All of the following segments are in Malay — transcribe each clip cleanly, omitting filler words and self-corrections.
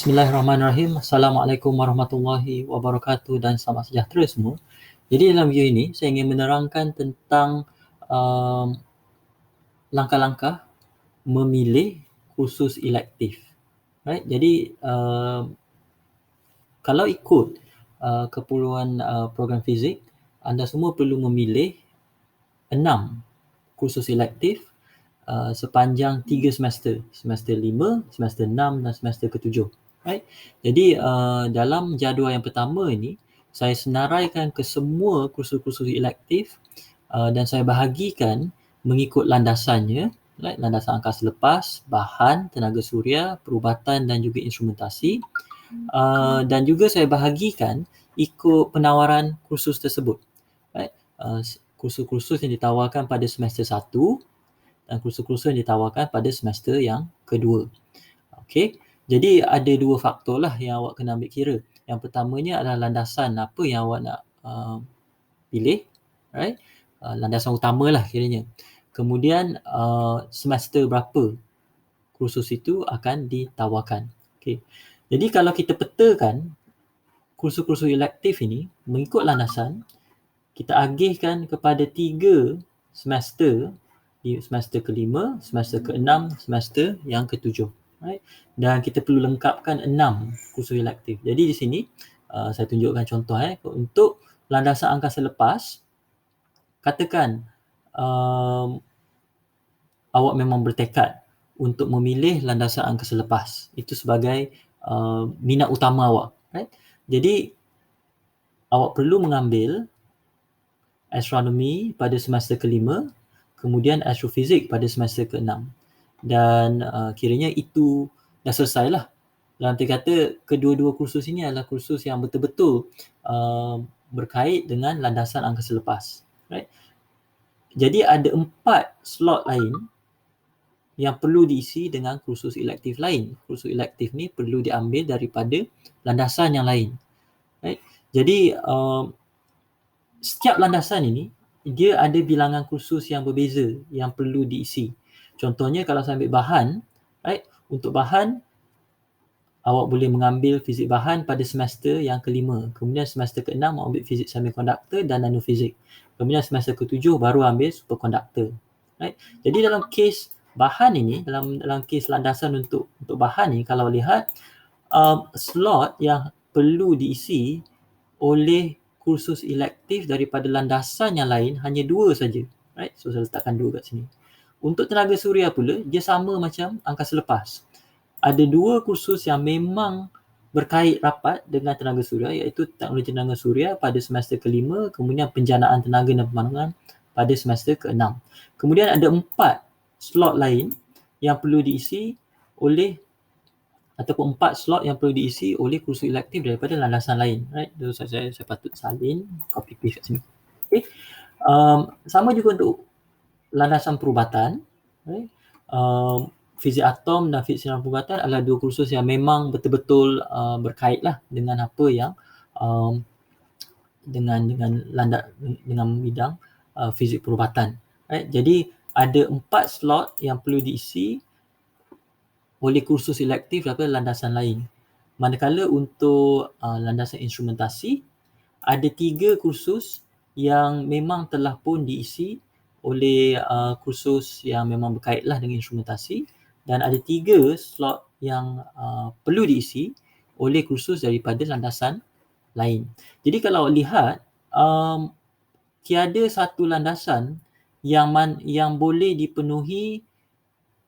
Bismillahirrahmanirrahim. Assalamualaikum warahmatullahi wabarakatuh dan selamat sejahtera semua. Jadi dalam video ini saya ingin menerangkan tentang langkah-langkah memilih kursus elektif. Right? Jadi kalau ikut keperluan program fizik, anda semua perlu memilih 6 kursus elektif sepanjang 3 semester. Semester 5, semester 6 dan semester ke-7. Right? Jadi dalam jadual yang pertama ini, saya senaraikan ke semua kursus-kursus elektif dan saya bahagikan mengikut landasannya. Right? Landasan angkasa lepas, bahan, tenaga suria, perubatan dan juga instrumentasi. Dan juga saya bahagikan ikut penawaran kursus tersebut. Right? Kursus-kursus yang ditawarkan pada semester 1 dan kursus-kursus yang ditawarkan pada semester yang kedua. Okey, jadi ada dua faktor lah yang awak kena ambil kira. Yang pertamanya adalah landasan apa yang awak nak pilih, right? Landasan utama lah kiranya. Kemudian semester berapa kursus itu akan ditawarkan. Okey, jadi kalau kita petakan kursus-kursus elektif ini mengikut landasan, kita agihkan kepada 3 semester, di semester ke-5, semester ke-6, semester yang ke-7. Right? Dan kita perlu lengkapkan 6 kursus elektif. Jadi di sini saya tunjukkan contoh untuk landasan angkasa lepas, katakan awak memang bertekad untuk memilih landasan angkasa lepas. Itu sebagai minat utama awak. Right? Jadi awak perlu mengambil astronomi pada semester ke-5, kemudian astrofizik pada semester ke-6. Dan kiranya itu dah selesai lah. Dalam arti kata, kedua-dua kursus ini adalah kursus yang betul-betul berkait dengan landasan angkasa lepas. Right? Jadi ada 4 slot lain yang perlu diisi dengan kursus elektif lain. Kursus elektif ni perlu diambil daripada landasan yang lain. Right? Jadi setiap landasan ini dia ada bilangan kursus yang berbeza yang perlu diisi. Contohnya kalau saya ambil bahan, right? Untuk bahan awak boleh mengambil fizik bahan pada semester yang ke-5. Kemudian semester ke-6 awak ambil fizik semikonduktor dan nanofizik. Kemudian semester ke-7 baru ambil superkonduktor. Right? Jadi dalam kes bahan ini, dalam kes landasan untuk bahan ni, kalau lihat slot yang perlu diisi oleh kursus elektif daripada landasan yang lain hanya 2 saja. Right? So saya letakkan 2 kat sini. Untuk tenaga suria pula, dia sama macam angkasa lepas. Ada 2 kursus yang memang berkait rapat dengan tenaga suria, iaitu teknologi tenaga suria pada semester ke-5, kemudian penjanaan tenaga dan pemandangan pada semester ke-6. Kemudian ada 4 slot lain yang perlu diisi oleh ataupun 4 slot yang perlu diisi oleh kursus elektif daripada landasan lain. Right? So, saya patut salin, copy paste kat sini. Okay. Sama juga untuk landasan perubatan. Right? Fizik atom dan fizik sinar perubatan adalah 2 kursus yang memang betul-betul berkait lah dengan apa yang dengan bidang fizik perubatan. Right? Jadi ada 4 slot yang perlu diisi oleh kursus elektif daripada landasan lain. Manakala untuk landasan instrumentasi, ada 3 kursus yang memang telah pun diisi oleh kursus yang memang berkaitlah dengan instrumentasi, dan ada 3 slot yang perlu diisi oleh kursus daripada landasan lain. Jadi kalau lihat, tiada satu landasan yang boleh dipenuhi,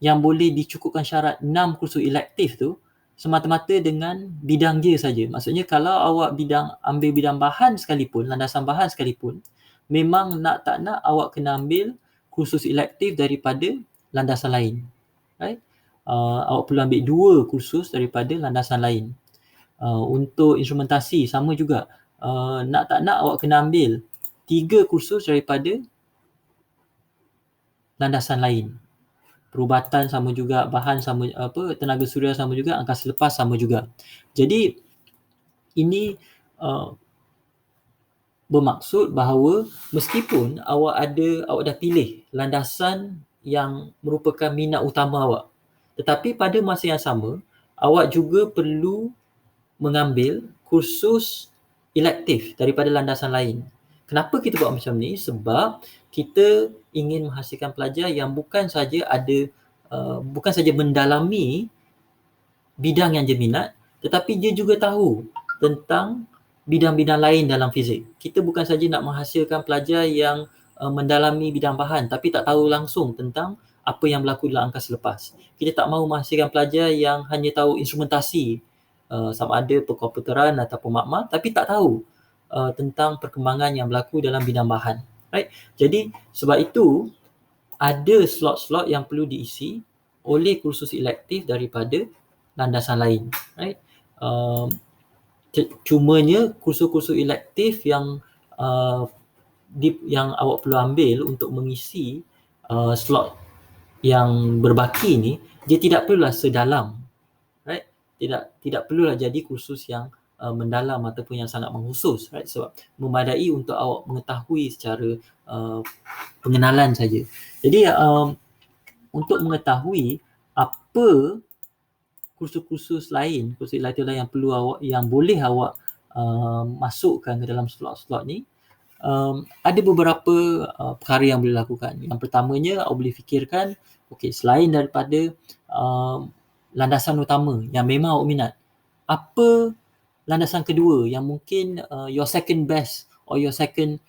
yang boleh dicukupkan syarat 6 kursus elektif tu semata-mata dengan bidang dia saja. Maksudnya kalau awak ambil bidang bahan sekalipun, landasan bahan sekalipun, memang nak tak nak awak kena ambil kursus elektif daripada landasan lain. Right? Awak perlu ambil 2 kursus daripada landasan lain. Untuk instrumentasi sama juga. Nak tak nak awak kena ambil 3 kursus daripada landasan lain. Perubatan sama juga, bahan sama, tenaga suria sama juga, angkasa lepas sama juga. Jadi ini bermaksud bahawa meskipun awak dah pilih landasan yang merupakan minat utama awak, tetapi pada masa yang sama awak juga perlu mengambil kursus elektif daripada landasan lain. Kenapa kita buat macam ni? Sebab kita ingin menghasilkan pelajar yang bukan saja mendalami bidang yang dia minat, tetapi dia juga tahu tentang bidang-bidang lain dalam fizik. Kita bukan saja nak menghasilkan pelajar yang mendalami bidang bahan tapi tak tahu langsung tentang apa yang berlaku dalam angkasa lepas. Kita tak mahu menghasilkan pelajar yang hanya tahu instrumentasi, sama ada perkomputeran ataupun makmal, tapi tak tahu tentang perkembangan yang berlaku dalam bidang bahan. Right? Jadi sebab itu ada slot-slot yang perlu diisi oleh kursus elektif daripada landasan lain. Right? Cumanya kursus-kursus elektif yang yang awak perlu ambil untuk mengisi slot yang berbaki ni, dia tidak perlulah sedalam, right? Tidak perlulah jadi kursus yang mendalam ataupun yang sangat mengkhusus, right? Sebab memadai untuk awak mengetahui secara pengenalan saja. Jadi untuk mengetahui apa kursus-kursus lain, kursus elektif lain yang perlu awak, yang boleh awak masukkan ke dalam slot-slot ni, ada beberapa perkara yang boleh lakukan. Yang pertamanya, awak boleh fikirkan, okey, selain daripada landasan utama yang memang awak minat, apa landasan kedua yang mungkin your second best or your second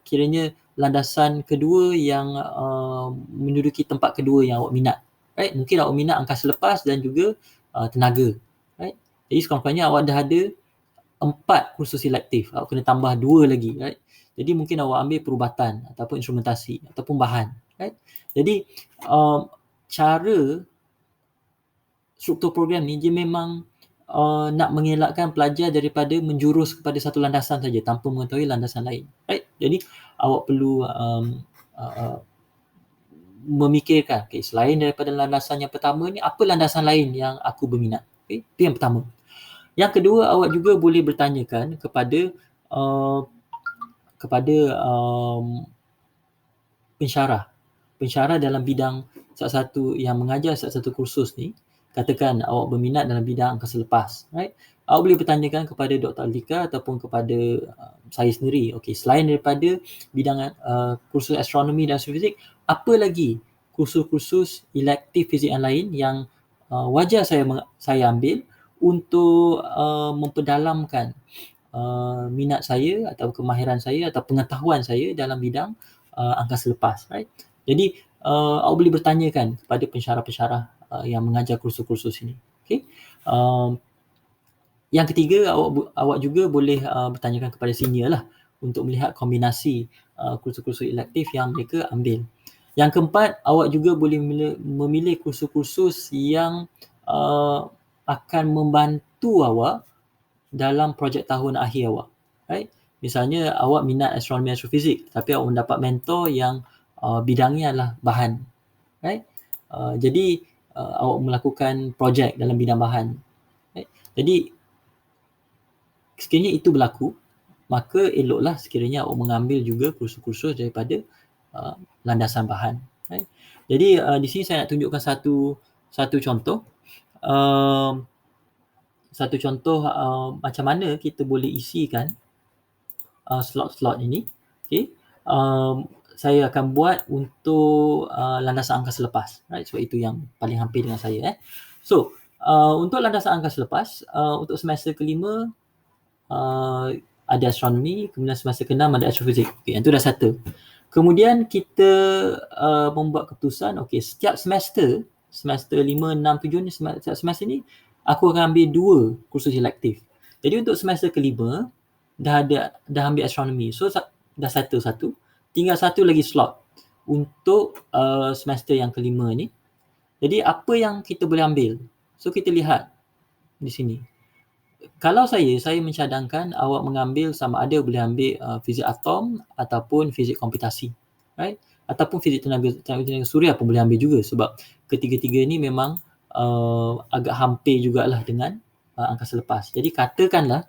kiranya landasan kedua yang menduduki tempat kedua yang awak minat. Right? Mungkin awak minat angkasa lepas dan juga tenaga. Right? Jadi sekurang-kurangnya awak dah ada 4 kursus elektif. Awak kena tambah 2 lagi. Right? Jadi mungkin awak ambil perubatan ataupun instrumentasi ataupun bahan. Right? Jadi cara struktur program ni dia memang nak mengelakkan pelajar daripada menjurus kepada satu landasan saja tanpa mengetahui landasan lain. Right? Jadi awak perlu memikirkan, okay, selain daripada landasan yang pertama ni, apa landasan lain yang aku berminat. Okay? Itu yang pertama. Yang kedua, awak juga boleh bertanyakan kepada pensyarah dalam bidang satu yang mengajar satu kursus ni. Katakan awak berminat dalam bidang angkasa lepas, right? Awak boleh bertanyakan kepada Dr. Alika ataupun kepada saya sendiri. Okey, selain daripada bidang kursus astronomi dan astrofizik, apa lagi kursus-kursus elektif fizik yang lain yang wajar saya ambil untuk memperdalamkan minat saya atau kemahiran saya atau pengetahuan saya dalam bidang angkasa lepas, right? Jadi awak boleh bertanyakan kepada pensyarah-pensyarah yang mengajar kursus-kursus ini. Okay? Yang ketiga, awak juga boleh bertanyakan kepada senior lah untuk melihat kombinasi kursus-kursus elektif yang mereka ambil. Yang keempat, awak juga boleh memilih kursus-kursus yang akan membantu awak dalam projek tahun akhir awak. Right? Misalnya awak minat astronomi astrofizik tapi awak mendapat mentor yang bidangnya adalah bahan. Right? Jadi awak melakukan projek dalam bidang bahan. Right? Jadi sekiranya itu berlaku, maka eloklah sekiranya awak mengambil juga kursus-kursus daripada landasan bahan. Right? Jadi di sini saya nak tunjukkan satu contoh. Satu contoh macam mana kita boleh isikan slot-slot ini. Okay. Saya akan buat untuk landasan angkasa lepas. Right? Sebab itu yang paling hampir dengan saya. So, untuk landasan angkasa lepas, untuk semester kelima, ada astronomi, kemudian semester ke-6 ada astrofizik. Okay, yang tu dah settle. Kemudian kita membuat keputusan, okay, setiap semester 5, 6, 7 ni, setiap semester ni aku akan ambil 2 kursus elektif. Jadi untuk semester kelima dah ambil astronomi. So dah settle satu. Tinggal satu lagi slot untuk semester yang kelima ni. Jadi apa yang kita boleh ambil? So kita lihat di sini. Kalau saya mencadangkan awak mengambil sama ada boleh ambil fizik atom ataupun fizik komputasi, right? Ataupun fizik tenaga suria pun boleh ambil juga sebab ketiga-tiga ni memang agak hampir jugalah dengan angkasa lepas. Jadi katakanlah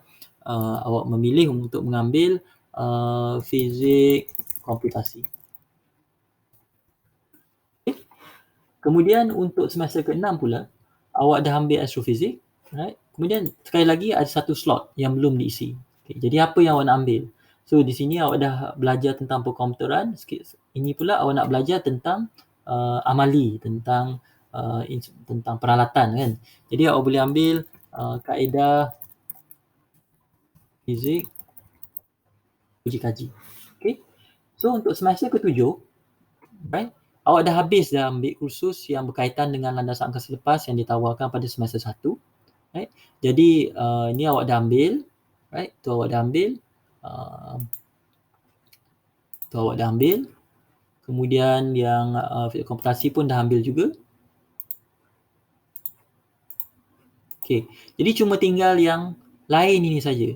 awak memilih untuk mengambil fizik komputasi. Okay. Kemudian untuk semester ke-6 pula, awak dah ambil astrofizik, right? Kemudian sekali lagi ada satu slot yang belum diisi. Okay, jadi apa yang awak nak ambil? So di sini awak dah belajar tentang perkomputeran, ini pula awak nak belajar tentang amali, tentang tentang peralatan kan. Jadi awak boleh ambil kaedah fizik uji kaji. Okay. So untuk semester ke-7, right, awak dah habis dah ambil kursus yang berkaitan dengan landasan angkasa lepas yang ditawarkan pada semester 1. Right. Jadi ni awak dah ambil, right? Tu awak dah ambil. Tu awak dah ambil. Kemudian yang fizik komputasi pun dah ambil juga. Okey. Jadi cuma tinggal yang lain ini saja.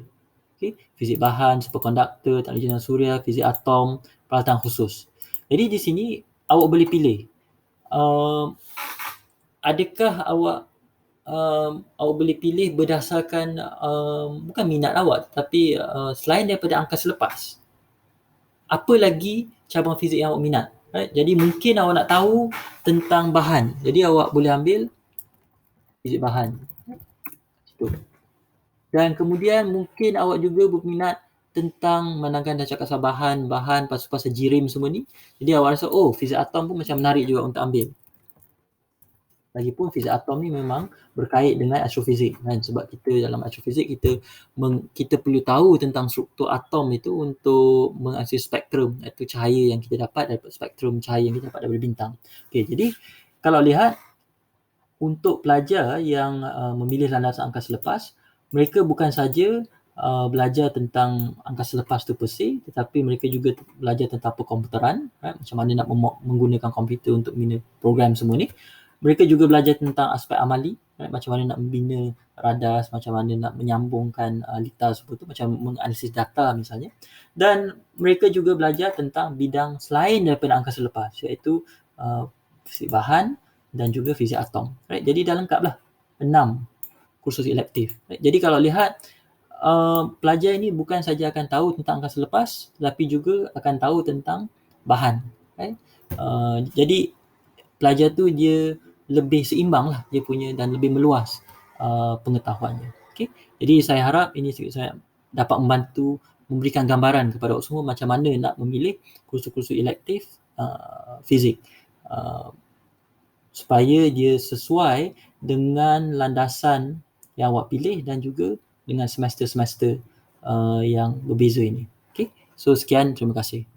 Okey, fizik bahan, superkonduktor, teknologi jaringan suria, fizik atom, peralatan khusus. Jadi di sini awak boleh pilih. Adakah awak boleh pilih berdasarkan bukan minat awak, tapi selain daripada angkasa lepas, apa lagi cabang fizik yang awak minat? Right? Jadi mungkin awak nak tahu tentang bahan. Jadi awak boleh ambil fizik bahan. Dan kemudian mungkin awak juga berminat tentang menangkan dah cakap pasal bahan, pasal jirim semua ni. Jadi awak rasa, oh fizik atom pun macam menarik juga untuk ambil. Lagipun fizik atom ni memang berkait dengan astrofizik kan, sebab kita dalam astrofizik kita perlu tahu tentang struktur atom itu untuk menganalisis spektrum, iaitu cahaya yang kita dapat daripada spektrum cahaya yang kita dapat daripada bintang. Okey, jadi kalau lihat untuk pelajar yang memilih landasan angkasa lepas, mereka bukan saja belajar tentang angkasa lepas tu per se, tetapi mereka juga belajar tentang perkomputeran, right? Macam mana nak menggunakan komputer untuk membina program semua ni. Mereka juga belajar tentang aspek amali, right? Macam mana nak membina radas, macam mana nak menyambungkan litar semua tu, macam menganalisis data misalnya. Dan mereka juga belajar tentang bidang selain daripada angkasa lepas, iaitu fizik bahan dan juga fizik atom. Right? Jadi dah lengkap lah 6 kursus elektif. Right? Jadi kalau lihat, pelajar ini bukan saja akan tahu tentang angkasa lepas, tetapi juga akan tahu tentang bahan. Right? Jadi pelajar tu dia lebih seimbang lah dia punya dan lebih meluas pengetahuannya. Okay? Jadi saya harap ini saya dapat membantu memberikan gambaran kepada awak semua macam mana nak memilih kursus-kursus elektif fizik supaya dia sesuai dengan landasan yang awak pilih dan juga dengan semester-semester yang berbeza ini. Okay? So sekian, terima kasih.